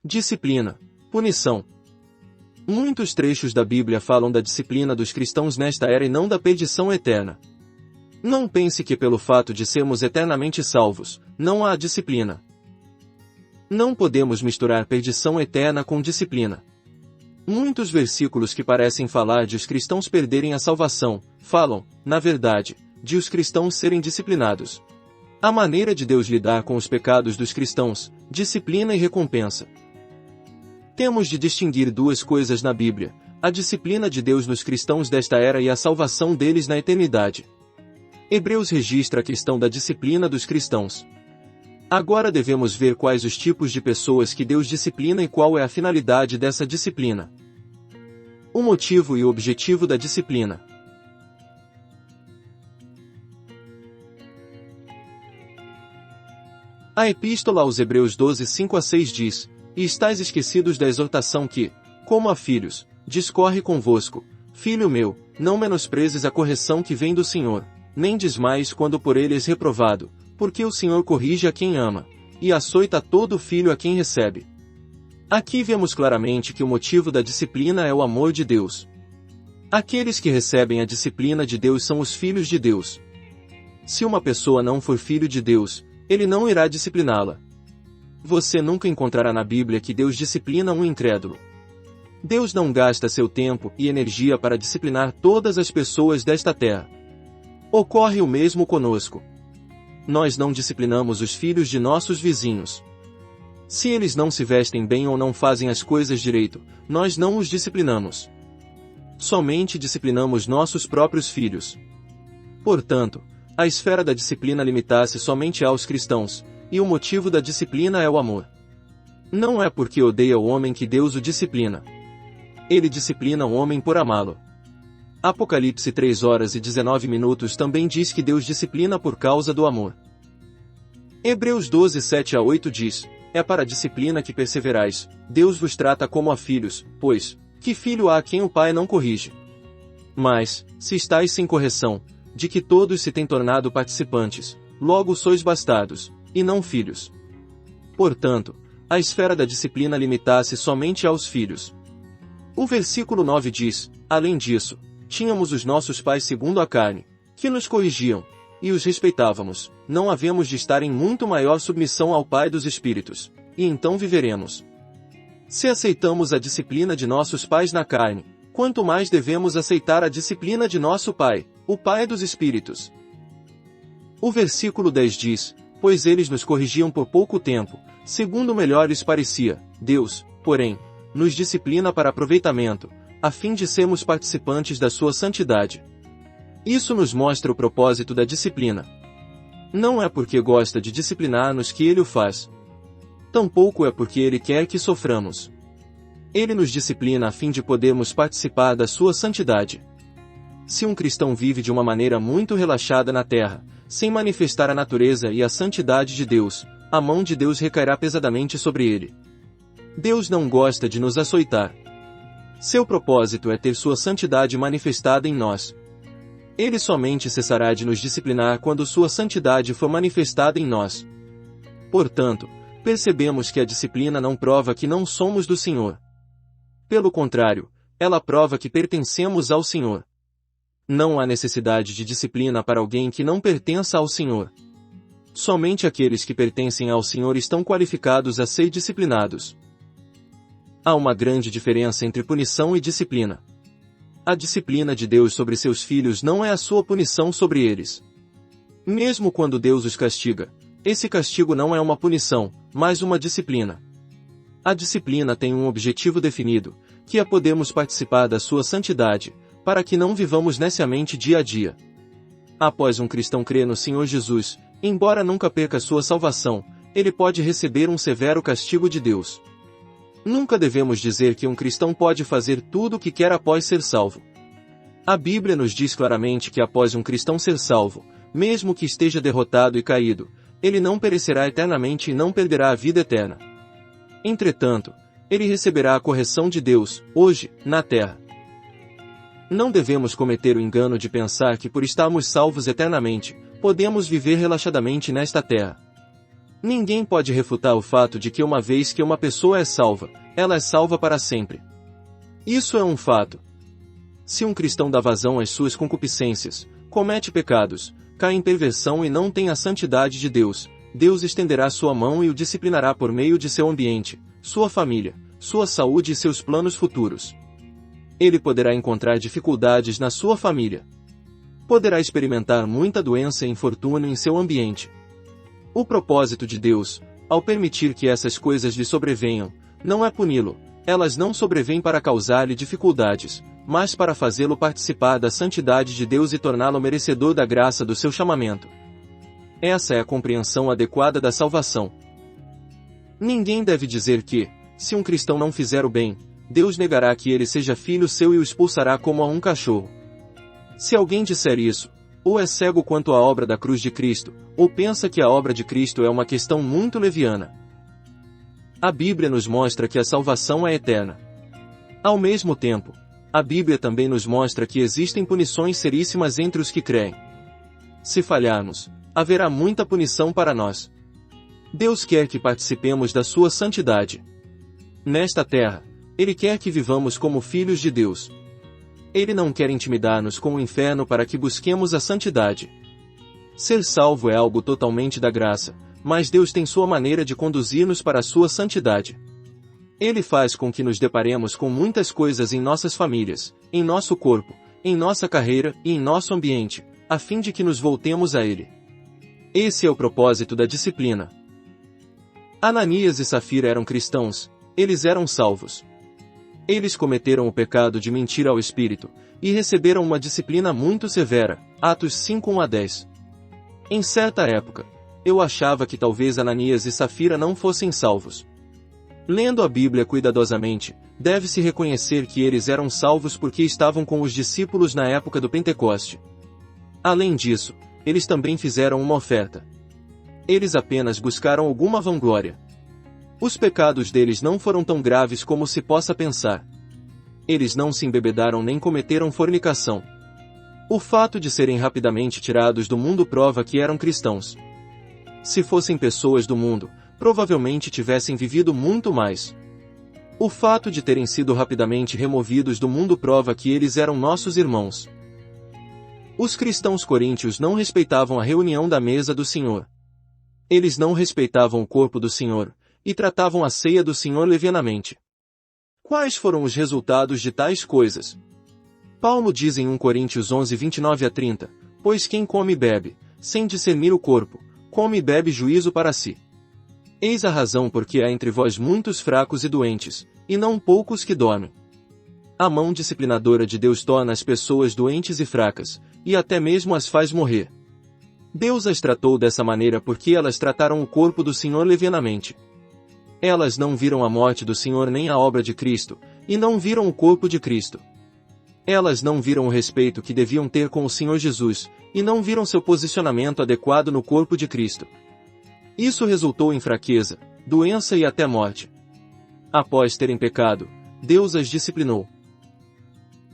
Disciplina, punição. Muitos trechos da Bíblia falam da disciplina dos cristãos nesta era e não da perdição eterna. Não pense que pelo fato de sermos eternamente salvos, não há disciplina. Não podemos misturar perdição eterna com disciplina. Muitos versículos que parecem falar de os cristãos perderem a salvação, falam, na verdade, de os cristãos serem disciplinados. A maneira de Deus lidar com os pecados dos cristãos, disciplina e recompensa. Temos de distinguir duas coisas na Bíblia: a disciplina de Deus nos cristãos desta era e a salvação deles na eternidade. Hebreus registra a questão da disciplina dos cristãos. Agora devemos ver quais os tipos de pessoas que Deus disciplina e qual é a finalidade dessa disciplina. O motivo e o objetivo da disciplina. A Epístola aos Hebreus 12, 5-6 diz: E estáis esquecidos da exortação que, como a filhos, discorre convosco. Filho meu, não menosprezes a correção que vem do Senhor, nem desmaies quando por ele és reprovado, porque o Senhor corrige a quem ama, e açoita todo filho a quem recebe. Aqui vemos claramente que o motivo da disciplina é o amor de Deus. Aqueles que recebem a disciplina de Deus são os filhos de Deus. Se uma pessoa não for filho de Deus, ele não irá discipliná-la. Você nunca encontrará na Bíblia que Deus disciplina um incrédulo. Deus não gasta seu tempo e energia para disciplinar todas as pessoas desta terra. Ocorre o mesmo conosco. Nós não disciplinamos os filhos de nossos vizinhos. Se eles não se vestem bem ou não fazem as coisas direito, nós não os disciplinamos. Somente disciplinamos nossos próprios filhos. Portanto, a esfera da disciplina limita-se somente aos cristãos, e o motivo da disciplina é o amor. Não é porque odeia o homem que Deus o disciplina. Ele disciplina o homem por amá-lo. Apocalipse 3:19 também diz que Deus disciplina por causa do amor. Hebreus 12, 7-8 diz: É para a disciplina que perseverais, Deus vos trata como a filhos, pois, que filho há a quem o pai não corrige? Mas, se estáis sem correção, de que todos se têm tornado participantes, logo sois bastardos, e não filhos. Portanto, a esfera da disciplina limita-se somente aos filhos. O versículo 9 diz: Além disso, tínhamos os nossos pais segundo a carne, que nos corrigiam, e os respeitávamos, não havemos de estar em muito maior submissão ao Pai dos Espíritos, e então viveremos. Se aceitamos a disciplina de nossos pais na carne, quanto mais devemos aceitar a disciplina de nosso Pai, o Pai dos Espíritos. O versículo 10 diz: Pois eles nos corrigiam por pouco tempo, segundo melhor lhes parecia. Deus, porém, nos disciplina para aproveitamento, a fim de sermos participantes da sua santidade. Isso nos mostra o propósito da disciplina. Não é porque gosta de disciplinar-nos que ele o faz. Tampouco é porque ele quer que soframos. Ele nos disciplina a fim de podermos participar da sua santidade. Se um cristão vive de uma maneira muito relaxada na terra, sem manifestar a natureza e a santidade de Deus, a mão de Deus recairá pesadamente sobre ele. Deus não gosta de nos açoitar. Seu propósito é ter sua santidade manifestada em nós. Ele somente cessará de nos disciplinar quando sua santidade for manifestada em nós. Portanto, percebemos que a disciplina não prova que não somos do Senhor. Pelo contrário, ela prova que pertencemos ao Senhor. Não há necessidade de disciplina para alguém que não pertença ao Senhor. Somente aqueles que pertencem ao Senhor estão qualificados a ser disciplinados. Há uma grande diferença entre punição e disciplina. A disciplina de Deus sobre seus filhos não é a sua punição sobre eles. Mesmo quando Deus os castiga, esse castigo não é uma punição, mas uma disciplina. A disciplina tem um objetivo definido, que é podermos participar da sua santidade, para que não vivamos neciamente dia a dia. Após um cristão crer no Senhor Jesus, embora nunca perca sua salvação, ele pode receber um severo castigo de Deus. Nunca devemos dizer que um cristão pode fazer tudo o que quer após ser salvo. A Bíblia nos diz claramente que após um cristão ser salvo, mesmo que esteja derrotado e caído, ele não perecerá eternamente e não perderá a vida eterna. Entretanto, ele receberá a correção de Deus, hoje, na terra. Não devemos cometer o engano de pensar que por estarmos salvos eternamente, podemos viver relaxadamente nesta terra. Ninguém pode refutar o fato de que uma vez que uma pessoa é salva, ela é salva para sempre. Isso é um fato. Se um cristão dá vazão às suas concupiscências, comete pecados, cai em perversão e não tem a santidade de Deus, Deus estenderá sua mão e o disciplinará por meio de seu ambiente, sua família, sua saúde e seus planos futuros. Ele poderá encontrar dificuldades na sua família. Poderá experimentar muita doença e infortúnio em seu ambiente. O propósito de Deus, ao permitir que essas coisas lhe sobrevenham, não é puni-lo, elas não sobrevêm para causar-lhe dificuldades, mas para fazê-lo participar da santidade de Deus e torná-lo merecedor da graça do seu chamamento. Essa é a compreensão adequada da salvação. Ninguém deve dizer que, se um cristão não fizer o bem, Deus negará que ele seja filho seu e o expulsará como a um cachorro. Se alguém disser isso, ou é cego quanto à obra da cruz de Cristo, ou pensa que a obra de Cristo é uma questão muito leviana. A Bíblia nos mostra que a salvação é eterna. Ao mesmo tempo, a Bíblia também nos mostra que existem punições seríssimas entre os que creem. Se falharmos, haverá muita punição para nós. Deus quer que participemos da sua santidade. Nesta terra, Ele quer que vivamos como filhos de Deus. Ele não quer intimidar-nos com o inferno para que busquemos a santidade. Ser salvo é algo totalmente da graça, mas Deus tem sua maneira de conduzir-nos para a sua santidade. Ele faz com que nos deparemos com muitas coisas em nossas famílias, em nosso corpo, em nossa carreira e em nosso ambiente, a fim de que nos voltemos a Ele. Esse é o propósito da disciplina. Ananias e Safira eram cristãos, eles eram salvos. Eles cometeram o pecado de mentir ao Espírito, e receberam uma disciplina muito severa, Atos 5:1-10. Em certa época, eu achava que talvez Ananias e Safira não fossem salvos. Lendo a Bíblia cuidadosamente, deve-se reconhecer que eles eram salvos porque estavam com os discípulos na época do Pentecoste. Além disso, eles também fizeram uma oferta. Eles apenas buscaram alguma vanglória. Os pecados deles não foram tão graves como se possa pensar. Eles não se embebedaram nem cometeram fornicação. O fato de serem rapidamente tirados do mundo prova que eram cristãos. Se fossem pessoas do mundo, provavelmente tivessem vivido muito mais. O fato de terem sido rapidamente removidos do mundo prova que eles eram nossos irmãos. Os cristãos coríntios não respeitavam a reunião da mesa do Senhor. Eles não respeitavam o corpo do Senhor, e tratavam a ceia do Senhor levianamente. Quais foram os resultados de tais coisas? Paulo diz em 1 Coríntios 11:29-30, pois quem come e bebe, sem discernir o corpo, come e bebe juízo para si. Eis a razão porque há entre vós muitos fracos e doentes, e não poucos que dormem. A mão disciplinadora de Deus torna as pessoas doentes e fracas, e até mesmo as faz morrer. Deus as tratou dessa maneira porque elas trataram o corpo do Senhor levianamente. Elas não viram a morte do Senhor nem a obra de Cristo, e não viram o corpo de Cristo. Elas não viram o respeito que deviam ter com o Senhor Jesus, e não viram seu posicionamento adequado no corpo de Cristo. Isso resultou em fraqueza, doença e até morte. Após terem pecado, Deus as disciplinou.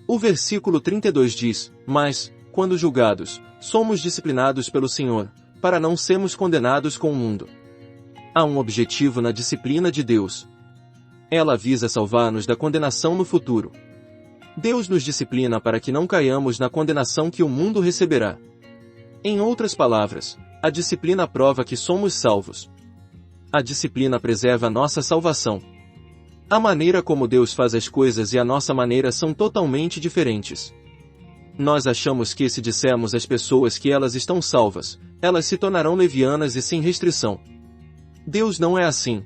O versículo 32 diz, mas, quando julgados, somos disciplinados pelo Senhor, para não sermos condenados com o mundo. Há um objetivo na disciplina de Deus. Ela visa salvar-nos da condenação no futuro. Deus nos disciplina para que não caiamos na condenação que o mundo receberá. Em outras palavras, a disciplina prova que somos salvos. A disciplina preserva a nossa salvação. A maneira como Deus faz as coisas e a nossa maneira são totalmente diferentes. Nós achamos que se dissermos às pessoas que elas estão salvas, elas se tornarão levianas e sem restrição. Deus não é assim.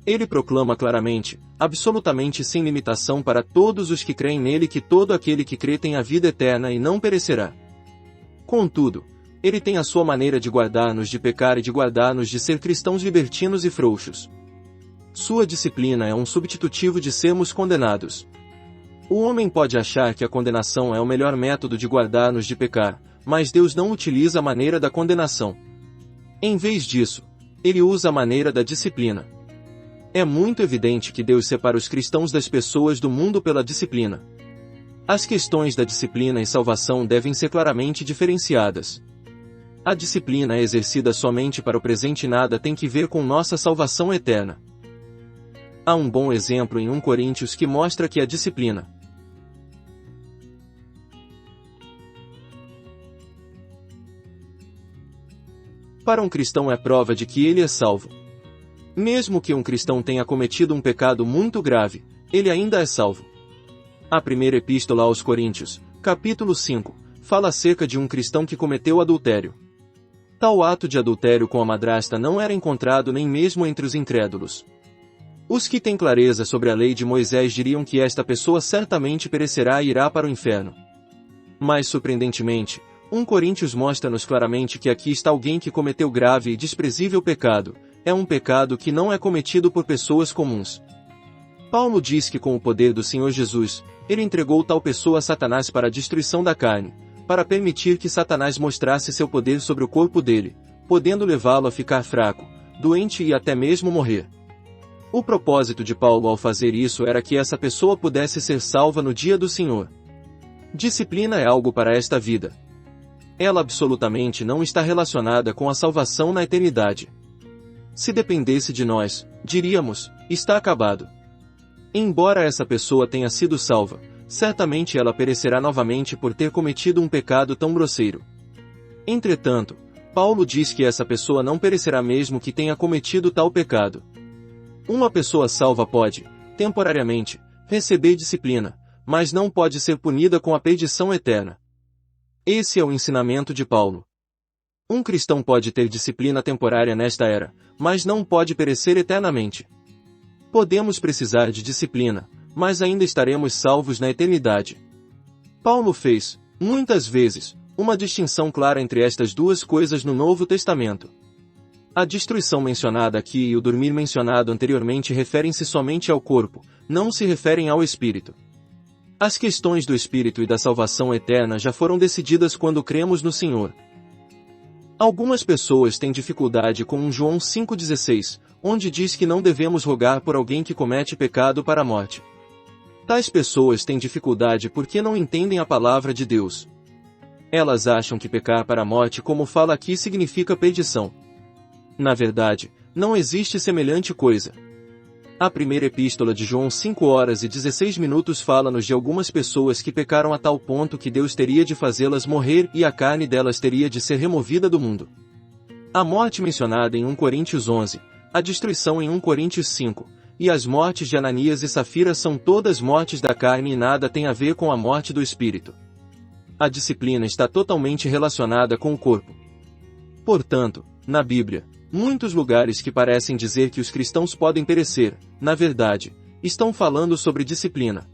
Ele proclama claramente, absolutamente sem limitação para todos os que creem nele que todo aquele que crê tem a vida eterna e não perecerá. Contudo, ele tem a sua maneira de guardar-nos de pecar e de guardar-nos de ser cristãos libertinos e frouxos. Sua disciplina é um substitutivo de sermos condenados. O homem pode achar que a condenação é o melhor método de guardar-nos de pecar, mas Deus não utiliza a maneira da condenação. Em vez disso, ele usa a maneira da disciplina. É muito evidente que Deus separa os cristãos das pessoas do mundo pela disciplina. As questões da disciplina e salvação devem ser claramente diferenciadas. A disciplina é exercida somente para o presente e nada tem que ver com nossa salvação eterna. Há um bom exemplo em 1 Coríntios que mostra que a disciplina para um cristão é prova de que ele é salvo. Mesmo que um cristão tenha cometido um pecado muito grave, ele ainda é salvo. A primeira epístola aos Coríntios, capítulo 5, fala acerca de um cristão que cometeu adultério. Tal ato de adultério com a madrasta não era encontrado nem mesmo entre os incrédulos. Os que têm clareza sobre a lei de Moisés diriam que esta pessoa certamente perecerá e irá para o inferno. Mas surpreendentemente, 1 Coríntios mostra-nos claramente que aqui está alguém que cometeu grave e desprezível pecado. É um pecado que não é cometido por pessoas comuns. Paulo diz que com o poder do Senhor Jesus, ele entregou tal pessoa a Satanás para a destruição da carne, para permitir que Satanás mostrasse seu poder sobre o corpo dele, podendo levá-lo a ficar fraco, doente e até mesmo morrer. O propósito de Paulo ao fazer isso era que essa pessoa pudesse ser salva no dia do Senhor. Disciplina é algo para esta vida. Ela absolutamente não está relacionada com a salvação na eternidade. Se dependesse de nós, diríamos, está acabado. Embora essa pessoa tenha sido salva, certamente ela perecerá novamente por ter cometido um pecado tão grosseiro. Entretanto, Paulo diz que essa pessoa não perecerá mesmo que tenha cometido tal pecado. Uma pessoa salva pode, temporariamente, receber disciplina, mas não pode ser punida com a perdição eterna. Esse é o ensinamento de Paulo. Um cristão pode ter disciplina temporária nesta era, mas não pode perecer eternamente. Podemos precisar de disciplina, mas ainda estaremos salvos na eternidade. Paulo fez, muitas vezes, uma distinção clara entre estas duas coisas no Novo Testamento. A destruição mencionada aqui e o dormir mencionado anteriormente referem-se somente ao corpo, não se referem ao espírito. As questões do espírito e da salvação eterna já foram decididas quando cremos no Senhor. Algumas pessoas têm dificuldade com João 5,16, onde diz que não devemos rogar por alguém que comete pecado para a morte. Tais pessoas têm dificuldade porque não entendem a palavra de Deus. Elas acham que pecar para a morte, como fala aqui, significa perdição. Na verdade, não existe semelhante coisa. A primeira epístola de João 5:16 fala-nos de algumas pessoas que pecaram a tal ponto que Deus teria de fazê-las morrer e a carne delas teria de ser removida do mundo. A morte mencionada em 1 Coríntios 11, a destruição em 1 Coríntios 5, e as mortes de Ananias e Safira são todas mortes da carne e nada tem a ver com a morte do espírito. A disciplina está totalmente relacionada com o corpo. Portanto, na Bíblia, muitos lugares que parecem dizer que os cristãos podem perecer, na verdade, estão falando sobre disciplina.